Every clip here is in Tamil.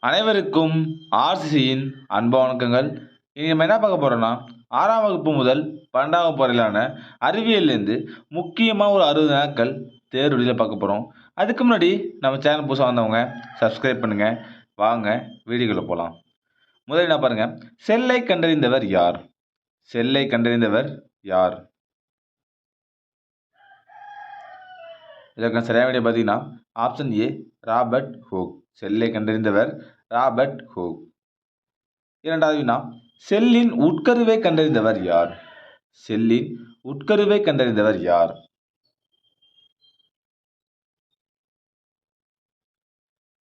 அனைவருக்கும் ஆர்சிசியின் அன்பு வணக்கங்கள். இன்னைக்கு நம்ம என்ன பார்க்க போறோம்னா, 6ஆம் வகுப்பு முதல் 12ஆம் வகுப்பு வரையிலான அறிவியல்லேருந்து முக்கியமாக ஒரு 60 நாட்கள் தேர்வுல பார்க்க போகிறோம். அதுக்கு முன்னாடி நம்ம சேனல் புதுசாக வந்தவங்க சப்ஸ்கிரைப் பண்ணுங்க. வாங்க வீடியோக்குள்ள போகலாம். முதல்ல என்ன பாருங்க, செல்லை கண்டறிந்தவர் யார்? செல்லை கண்டறிந்தவர் யார்? இதற்கான சரியான விடை பார்த்தீங்கன்னா ஆப்ஷன் ஏ ராபர்ட் ஹூக். செல்லை கண்டறிந்தவர் ராபர்ட் ஹூக். இரண்டாவது வினா, செல்லின் உட்கருவை கண்டறிந்தவர் யார்? செல்லின் உட்கருவை கண்டறிந்தவர் யார்?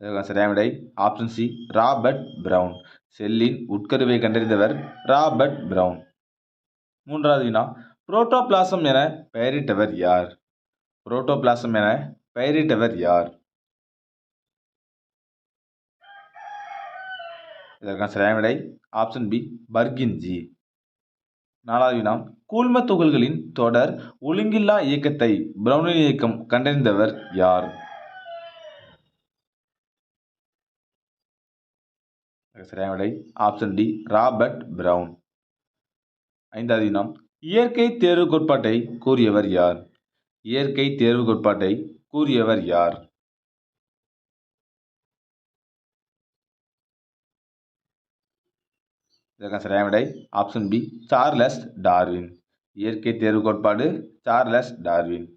இதற்கான சரியான விடை ஆப்ஷன் சி ராபர்ட் பிரவுன். செல்லின் உட்கருவை கண்டறிந்தவர் ராபர்ட் பிரவுன். மூன்றாவது வினா, புரோட்டோபிளாசம் என பெயரிட்டவர் யார்? புரோட்டோபிளாசம் என பெயரிட்டவர் யார்? இதற்கான சரியான விடை ஆப்ஷன் பி பர்கின்ஜி. நாலாவது வினா, கூழ்ம துகள்களின் தொடர் ஒழுங்கில்லா இயக்கத்தை பிரவுனின் இயக்கம் கண்டறிந்தவர் யார்? சரியான விடை ஆப்ஷன் டி ராபர்ட் பிரவுன். ஐந்தாவது வினா, இயற்கை தேர்வு கோட்பாட்டை கூறியவர் யார்? இயற்கை தேர்வு கோட்பாட்டை கூறியவர் யார்? இதற்கான சரியான விடை ஆப்ஷன் பி சார்லஸ் டார்வின். இயற்கை தேர்வு கோட்பாடு சார்லஸ் டார்வின்.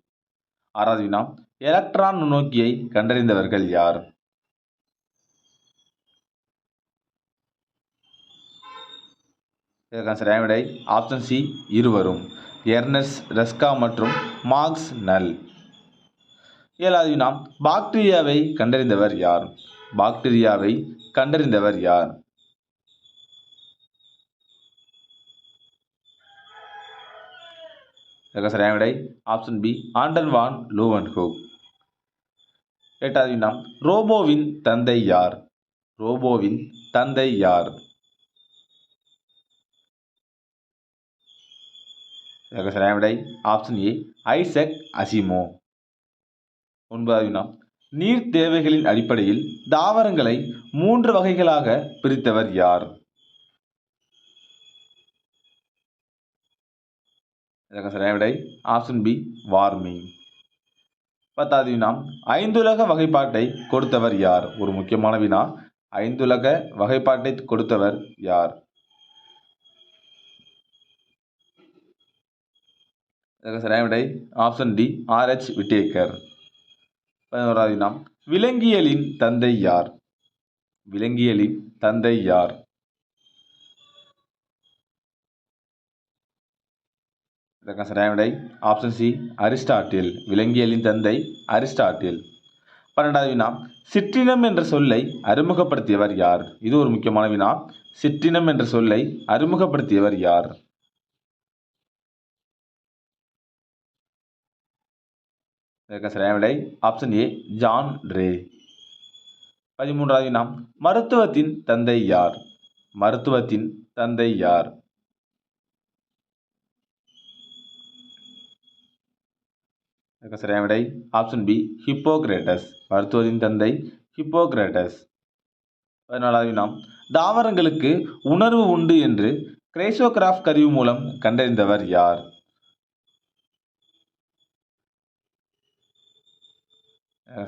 ஆறாவது வினா, எலக்ட்ரான் நுண்ணோக்கியை கண்டறிந்தவர்கள் யார்? இதற்கான சரியான விடை ஆப்ஷன் சி இருவரும், எர்னஸ்ட் ரஸ்கா மற்றும் மார்க்ஸ் நல். ஏழாவது வினா, பாக்டீரியாவை கண்டறிந்தவர் யார்? பாக்டீரியாவை கண்டறிந்தவர் யார்? இதற்கான சரியான விடை ஆப்ஷன் பி ஆண்டன் வான் லூவன்ஹூக். எட்டாவது வினா, ரோபோவின் தந்தை யார்? ரோபோவின் தந்தை யார்? இதற்கான சரியான விடை ஆப்ஷன் ஏ ஐசக் அசிமோ. ஒன்பதாவது வினா, நீர் தேவைகளின் அடிப்படையில் தாவரங்களை 3 வகைகளாக பிரித்தவர் யார்? இதற்கான சரியான விடை ஆப்ஷன் பி வார்மிங். 10வது வினா, ஐந்துலக வகைப்பாட்டை கொடுத்தவர் யார்? ஒரு முக்கியமான வினா, ஐந்துலக வகைப்பாட்டை கொடுத்தவர் யார்? இதற்கு சரியான விடை ஆப்ஷன் டி ஆர்.எச். விட்டேக்கர். 11வது வினா, விலங்கியலின் தந்தை யார்? விலங்கியலின் தந்தை யார்? இதற்கான சரியான விடை ஆப்ஷன் சி அரிஸ்டாட்டில். விலங்கியலின் தந்தை அரிஸ்டாட்டில். 12வது வினா, சிற்றினம் என்ற சொல்லை அறிமுகப்படுத்தியவர் யார்? இது ஒரு முக்கியமான வினா. சிற்றினம் என்ற சொல்லை அறிமுகப்படுத்தியவர் யார்? இதற்கான சரியான விடை ஆப்ஷன் ஏ ஜான் ரே. 13வது வினா, மருத்துவத்தின் தந்தை யார்? மருத்துவத்தின் தந்தை யார்? இதற்கு சரியான விடை ஆப்ஷன் பி ஹிப்போக்ரேட்டஸ். மருத்துவத்தின் தந்தை ஹிப்போக்ரேட்டஸ். 14வது வினா, தாவரங்களுக்கு உணர்வு உண்டு என்று கிரைசோகிராஃப் கருவி மூலம் கண்டறிந்தவர் யார்?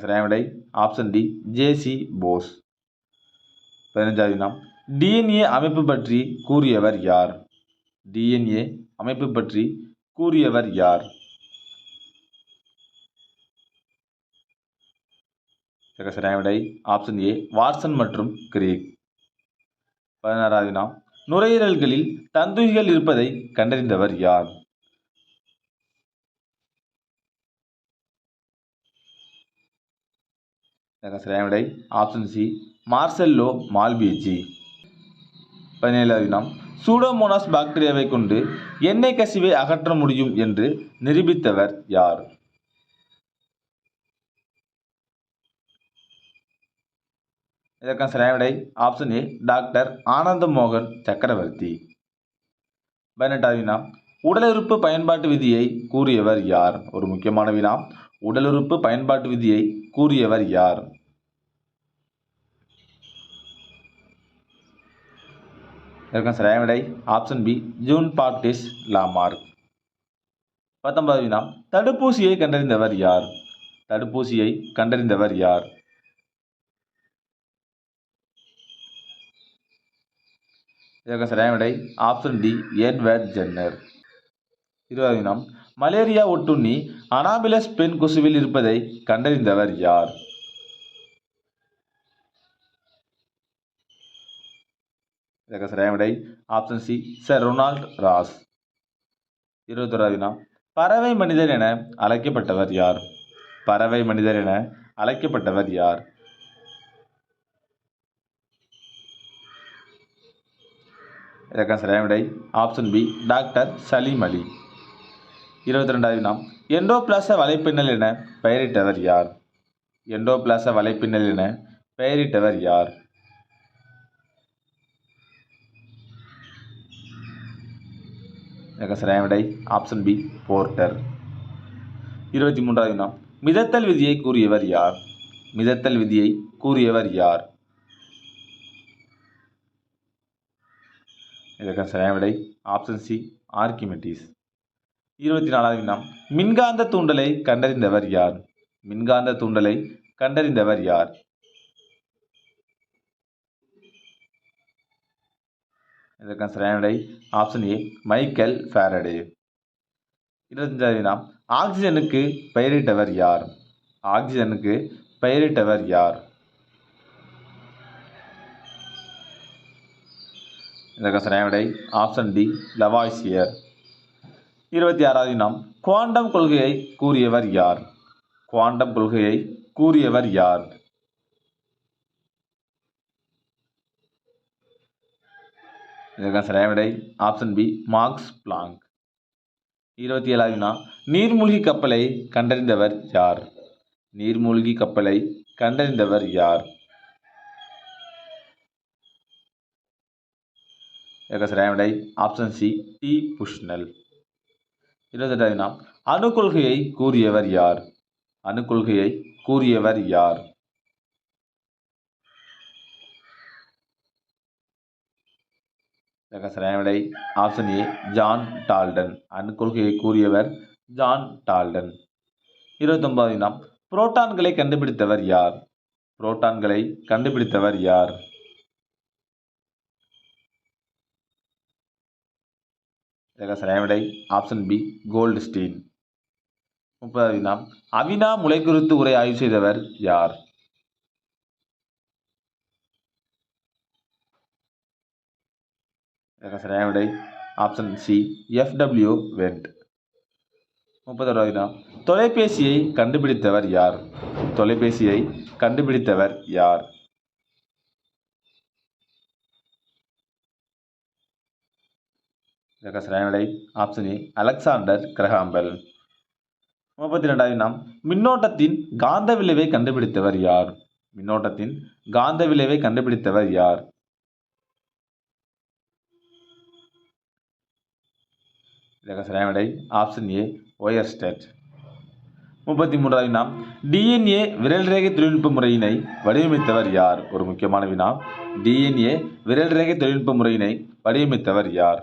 சரியான விடை ஆப்ஷன் டி ஜே.சி. போஸ். 15வது வினா, டிஎன்ஏ அமைப்பு பற்றி கூறியவர் யார்? டிஎன்ஏ அமைப்பு பற்றி கூறியவர் யார்? சரியான விடை ஆப்ஷன் ஏ வாட்சன் மற்றும் கிரீக். 16வது வினா, நுரையீரல்களில் தந்துகிகள் இருப்பதை கண்டறிந்தவர் யார்? சரியான விடை ஆப்ஷன் சி மார்செல்லோ மால்பிஜி. 17வது வினா, சூடோமோனாஸ் பாக்டீரியாவை கொண்டு எண்ணெய் கசிவை அகற்ற முடியும் என்று நிரூபித்தவர் யார்? இதற்கான சரியான விடை ஆப்ஷன் ஏ டாக்டர் ஆனந்த மோகன் சக்கரவர்த்தி. 18வது வினா, உடலுறுப்பு பயன்பாட்டு விதியை கூறியவர் யார்? ஒரு முக்கியமான வினா. உடலுறுப்பு பயன்பாட்டு விதியை கூறியவர் யார்? இதற்கான சரியான விடை option B Jean Baptiste Lamarck. 19வது வினா தடுப்பூசியை கண்டறிந்தவர் யார்? தடுப்பூசியை கண்டறிந்தவர் யார்? இதற்கான சரியான விடை ஆப்ஷன் டி எட்வர்ட் ஜென்னர். 20வது வினா மலேரியா ஒட்டுண்ணி அனாபிலஸ் பெண் கொசுவில் இருப்பதை கண்டறிந்தவர் யார்? இதற்கு சரியான விடை option C sir Ronald Ross. 21வது வினா பறவை மனிதர் என அழைக்கப்பட்டவர் யார்? பறவை மனிதர் என அழைக்கப்பட்டவர் யார்? இதற்கான சரியான விடை ஆப்ஷன் பி டாக்டர் சலீம் அலி. 22வது வினா எண்டோபிளாச வலைப்பின்னல் என பெயரிட்டவர் யார்? எண்டோபிளாச வலைப்பின்னல் என பெயரிட்டவர் யார்? இதற்கு சரியான விடை ஆப்ஷன் பி போர்ட்டர். 23வது வினா மிதத்தல் விதியை கூறியவர் யார்? மிதத்தல் விதியை கூறியவர் யார்? இதற்கான சரியான விடை ஆப்ஷன் சி ஆர்கிமெடிஸ். 24வது வினா மின்காந்த தூண்டலை கண்டறிந்தவர் யார்? மின்காந்த தூண்டலை கண்டறிந்தவர் யார்? இதற்கான சரியான விடை ஆப்ஷன் ஏ மைக்கேல் ஃபாரடே. 25வது வினா ஆக்சிஜனுக்கு பெயரிட்டவர் யார்? ஆக்சிஜனுக்கு பெயரிட்டவர் யார்? இதற்கான சரியான விடை ஆப்ஷன் டி லவாய்சியர். 26வது வினா குவாண்டம் கொள்கையை கூறியவர் யார்? குவாண்டம் கொள்கையை கூறியவர் யார்? இதற்கான சரியான விடை ஆப்ஷன் பி மார்க்ஸ் பிளாங்க். 27வது வினா நீர்மூழ்கி கப்பலை கண்டறிந்தவர் யார்? நீர்மூழ்கி கப்பலை கண்டறிந்தவர் யார்? இதற்கு சரியான விடை ஆப்ஷன் சி டி புஷ்னல். 28வது வினா அணு கொள்கையை கூறியவர் யார்? அணு கொள்கையை கூறியவர் யார்? இதற்கு சரியான விடை ஆப்ஷன் ஏ ஜான் டால்டன். அணு கொள்கையை கூறியவர் ஜான் டால்டன். 29வது வினா புரோட்டான்களை கண்டுபிடித்தவர் யார்? புரோட்டான்களை கண்டுபிடித்தவர் யார்? இதற்கு சரியான விடை ஆப்ஷன் பி கோல்ட்ஸ்டீன். 30வது வினா அவினா முளை குறித்து உரை ஆய்வு செய்தவர் யார்? இதற்கு சரியான விடை ஆப்ஷன் சி எஃப்டபிள்யூ வெண்ட். 31வது வினா தொலைபேசியை கண்டுபிடித்தவர் யார்? தொலைபேசியை கண்டுபிடித்தவர் யார்? இதற்கு சரியான விடை ஆப்ஷன் ஏ அலெக்சாண்டர் கிரஹாம்பெல். 32வது வினா மின்னோட்டத்தின் காந்த விளைவை கண்டுபிடித்தவர் யார்? மின்னோட்டத்தின் காந்த விளைவை கண்டுபிடித்தவர் யார்? இதற்கு சரியான விடை ஆப்ஷன் ஏ ஒயர்ஸ்டெட். 33வது வினா டிஎன்ஏ விரல் ரேகை தொழில்நுட்ப முறையினை வடிவமைத்தவர் யார்? ஒரு முக்கியமான வினா. டிஎன்ஏ விரல் ரேகை தொழில்நுட்ப முறையினை வடிவமைத்தவர் யார்?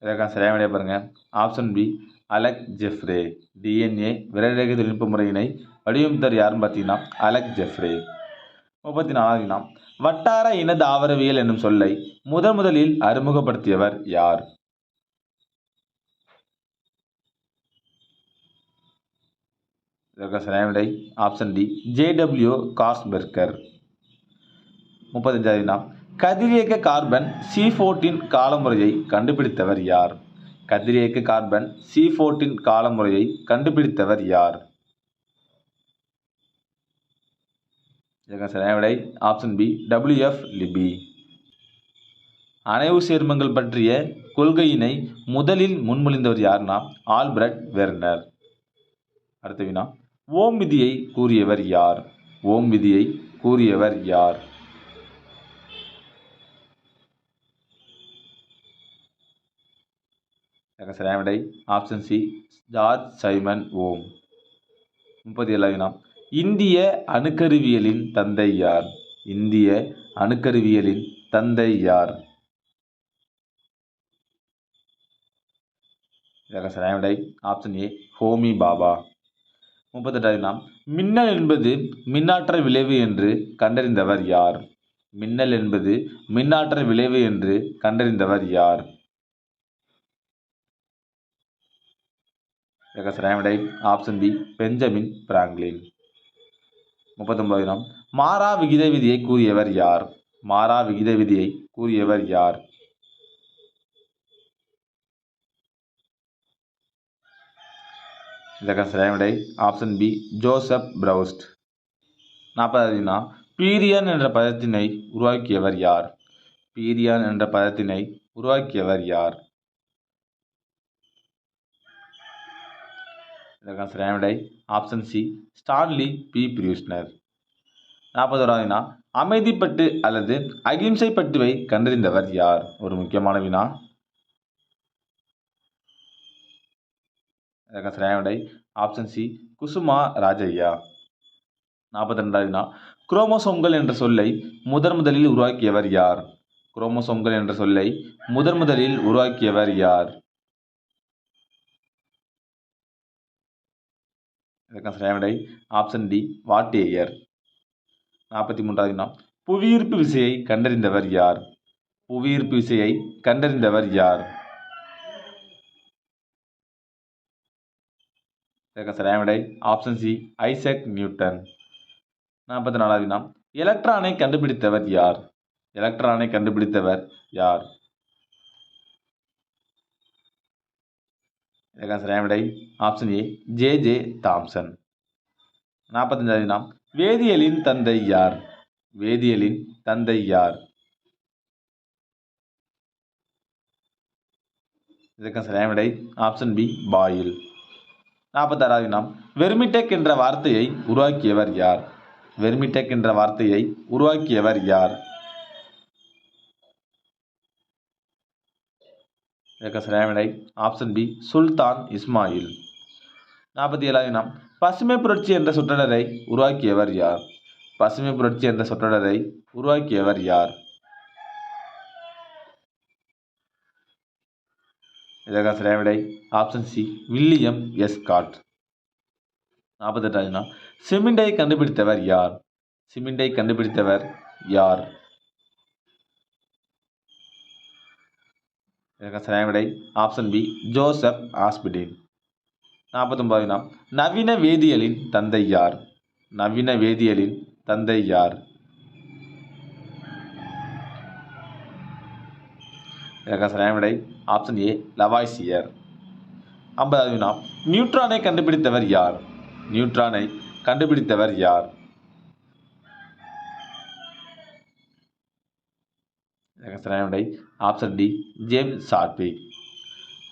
இதற்கான சரியான விடை பாருங்க option B Alec Jeffrey. DNA விரல் ரேகை தொழில்நுட்ப முறையினை வடிவமைத்தவர் யாருன்னு பார்த்தீங்கன்னா அலெக் ஜெஃப்ரே. 34வது வினா வட்டார இன தாவரவியல் என்னும் சொல்லை முதலில் அறிமுகப்படுத்தியவர் யார்? இதற்கு சரியான விடை ஆப்ஷன் டி ஜே.டபிள்யூ கார்ஸ்பெர்கர். 35வது வினா கதிரியக்க கார்பன் C14 காலமுறையை கண்டுபிடித்தவர் யார்? கதிரியக்க கார்பன் C14 காலமுறையை கண்டுபிடித்தவர் யார்? இதற்கு சரியான விடை ஆப்ஷன் பி WF லிபி. அணைவு சேர்மங்கள் பற்றிய கொள்கையினை முதலில் முன்மொழிந்தவர் யார்னா ஆல்பர்ட் வெர்னர். அடுத்த வினா ஓம் விதியை கூறியவர் யார்? ஓம் விதியை கூறியவர் யார்? இதற்கு சரியான விடை ஆப்ஷன் சி ஜார்ஜ் சைமன் ஓம். 37வது வினா இந்திய அணுக்கருவியலின் தந்தை யார்? இந்திய அணுக்கருவியலின் தந்தை யார்? இதற்கு சரியான விடை ஆப்ஷன் ஏ ஹோமி பாபா. 38வது வினா மின்னல் என்பது மின்னாற்றல் விளைவு என்று கண்டறிந்தவர் யார்? மின்னல் என்பது மின்னாற்றல் விளைவு என்று கண்டறிந்தவர் யார்? இதற்கு சரியான விடை ஆப்ஷன் பி பெஞ்சமின் பிராங்க்லின். 39வது வினா மாறா விகித விதியை கூறியவர் யார்? மாறா விகித விதியை கூறியவர் யார்? இதற்கான சரியான விடை ஆப்ஷன் பி ஜோசப் பிரவுஸ்ட். 40வது வினா பீரியன் என்ற பதத்தினை உருவாக்கியவர் யார்? பீரியன் என்ற பதத்தினை உருவாக்கியவர் யார்? இதற்கான சரியான விடை ஆப்ஷன் சி ஸ்டான்லி பி பிரியூஸ்னர். 41வது வினா அமைதிப்பட்டு அல்லது அகிம்சை பட்டுவை கண்டறிந்தவர் யார்? ஒரு முக்கியமான வினா. இதற்கான சரியான விடை ஆப்ஷன் சி குசுமா ராஜையா. 42வது வினா குரோமோசோம்கள் என்ற சொல்லை முதலில் உருவாக்கியவர் யார்? குரோமோசோம்கள் என்ற சொல்லை முதலில் உருவாக்கியவர் யார்? இதற்கான சரியான விடை ஆப்ஷன் டி வாட்டேயர். 43வது வினா புவியீர்ப்பு விசையை கண்டறிந்தவர் யார்? புவியீர்ப்பு விசையை கண்டறிந்தவர் யார்? இதற்கு சரியான விடை ஆப்ஷன் சி ஐசக் நியூட்டன். 44வது வினா எலக்ட்ரானை கண்டுபிடித்தவர் யார்? எலக்ட்ரானை கண்டுபிடித்தவர் யார்? இதற்கு சரியான விடை ஆப்ஷன் ஏ ஜே தாம்சன். 45வது வினா வேதியியலின் தந்தை யார்? வேதியியலின் தந்தை யார்? இதற்கு சரியான விடை ஆப்ஷன் பி பாயில். 46வது வினா வெர்மிடெக் என்ற வார்த்தையை உருவாக்கியவர் யார்? வெர்மிடெக் என்ற வார்த்தையை உருவாக்கியவர் யார்? இதற்கு சரியான விடை ஆப்ஷன் பி சுல்தான் இஸ்மாயில். 47வது வினா பசுமை புரட்சி என்ற சொற்றொடரை உருவாக்கியவர் யார்? பசுமை புரட்சி என்ற சொற்றொடரை உருவாக்கியவர் யார்? இதற்கு சரியான விடை option C William S Scott. 48வது வினா சிமெண்டை கண்டுபிடித்தவர் யார்? சிமெண்டை கண்டுபிடித்தவர் யார்? இதற்கு சரியான விடை ஆப்ஷன் பி ஜோசப் ஆஸ்பிடின். 49வது வினா நவீன வேதியியலின் தந்தை யார்? நவீன வேதியியலின் தந்தை யார்? இதற்கு சரியான விடை ஆப்ஷன் ஏ லவாய்சியர். 50வது வினா நியூட்ரானை கண்டுபிடித்தவர் யார்? நியூட்ரானை கண்டுபிடித்தவர் யார்? இதற்கு சரியான விடை ஆப்ஷன் டி ஜேம்ஸ் சாட்விக்.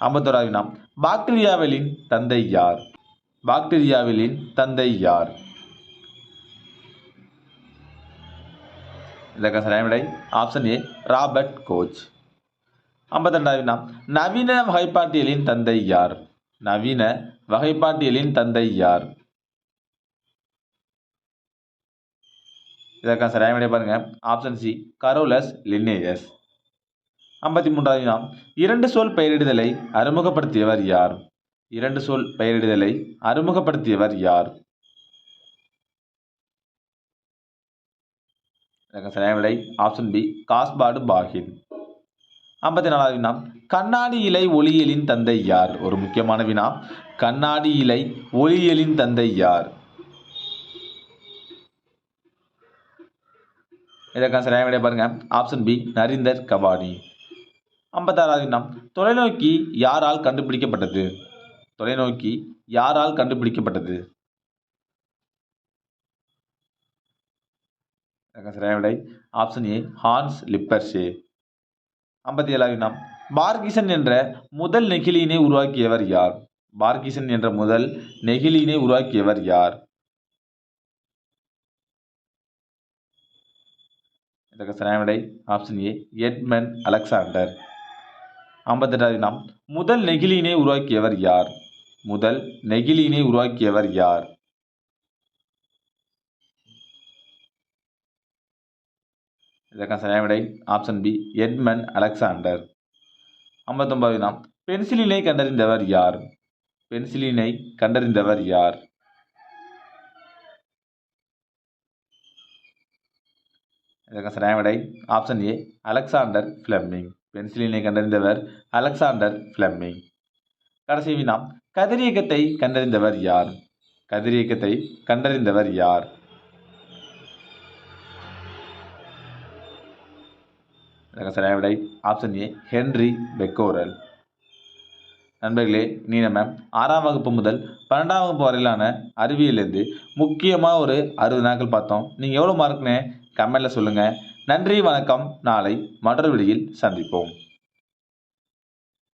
51வது வினா பாக்டீரியாவிலின் தந்தை யார்? பாக்டீரியாவிலின் தந்தை யார்? இதற்கு சரியான விடை ஆப்ஷன் ஏ ராபர்ட் கோச். 52வது வினா நவீன வகைப்பாட்டியலின் தந்தை யார்? நவீன வகைப்பாட்டியலின் தந்தை யார்? இதற்கான சரியான விடை பாருங்க ஆப்ஷன் சி கரோலஸ் லின்னேயஸ். 53வது வினா இரண்டு சொல் பெயரிடுதலை அறிமுகப்படுத்தியவர் யார்? இரண்டு சொல் பெயரிடுதலை அறிமுகப்படுத்தியவர் யார்? இதற்கான சரியான விடை ஆப்ஷன் பி காஸ்பார்டு பாகின். 54வது வினா கண்ணாடி இலை ஒளியியலின் தந்தை யார்? ஒரு முக்கியமான வினா கண்ணாடி இலை ஒளியியலின் தந்தை யார்? இதற்கான சரியான விடை பாருங்க ஆப்ஷன் பி நரீந்தர் கபாடி. 56வது வினா தொலைநோக்கி யாரால் கண்டுபிடிக்கப்பட்டது? தொலைநோக்கி யாரால் கண்டுபிடிக்கப்பட்டது? இதற்கான சரியான விடை ஆப்ஷன் ஏ ஹான்ஸ் லிப்பர்ஷே. 57வது வினா பார்கிசன் என்ற முதல் நெகிழியினை உருவாக்கியவர் யார்? பார்கிசன் என்ற முதல் நெகிழியினை உருவாக்கியவர் யார்? இதற்கு சரியான விடை ஆப்ஷன் ஏ எட்மண்ட் அலெக்சாண்டர். 58வது வினா முதல் நெகிழியினை உருவாக்கியவர் யார்? முதல் நெகிழியினை உருவாக்கியவர் யார்? இதற்கான சரியான விடை ஆப்ஷன் பி எட்மண்ட் அலெக்சாண்டர். 59வது வினா பென்சிலினை கண்டறிந்தவர் யார்? பென்சிலினை கண்டறிந்தவர் யார்? இதற்கான சரியான விடை ஆப்ஷன் ஏ அலெக்சாண்டர் ஃபிளெமிங். பென்சிலினை கண்டறிந்தவர் அலெக்சாண்டர் ஃபிளெமிங். கடைசி வினா கதிரியக்கத்தை கண்டறிந்தவர் யார்? கதிரியக்கத்தை கண்டறிந்தவர் யார்? இதற்கான சரியான விடை ஆப்ஷன் ஏ ஹென்றி பெக்கோரல். நண்பர்களே, நீ நம்ம 6ஆம் வகுப்பு முதல் 12ஆம் வகுப்பு வரையிலான அறிவியலேருந்து முக்கியமாக ஒரு 60 நாட்கள் பார்த்தோம். நீங்கள் எவ்வளோ மார்க்னு கமெண்ட்டில் சொல்லுங்கள். நன்றி, வணக்கம். நாளை மற்றொரு வீடியோவில் சந்திப்போம்.